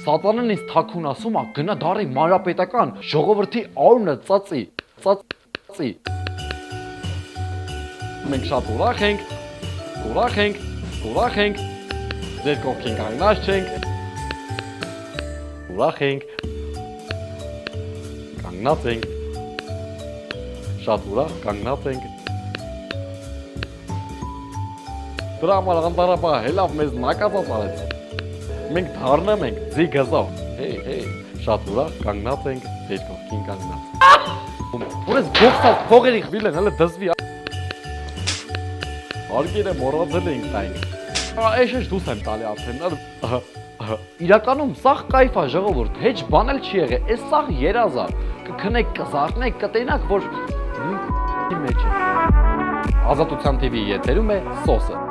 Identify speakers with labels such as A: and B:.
A: Սատանան ինձ թաքուն ասում է, գնա դարի մանրապետական, ժողովրդի արունը ծածի։ Մենք շատ ուրախ ենք, ձեր կողքին կանգնած չենք, ուրախ ենք, կանգնած ենք, շատ ուրախ կանգնած ենք, դրա համար անտարապահ հելավ մեզ նակածած արեց, մենք դառնում ենք ձի գզով, շատ ուրախ կանգնած ենք, ձեր կողքին կանգնած, որես գողսած փողերի խվիլ են, հլը դզվի, Արգերը մորացել էինք տայինք, էշեշ դուս եմ տալի արդեն, իրականում սաղ կայֆ է ժողովուրդ, հեչ բան էլ չի եղե, էս սաղ երազ է, կքնեք, կզարթնեք, կտենակ, որ մեջ է, Ազատության TV եթերում է սոսը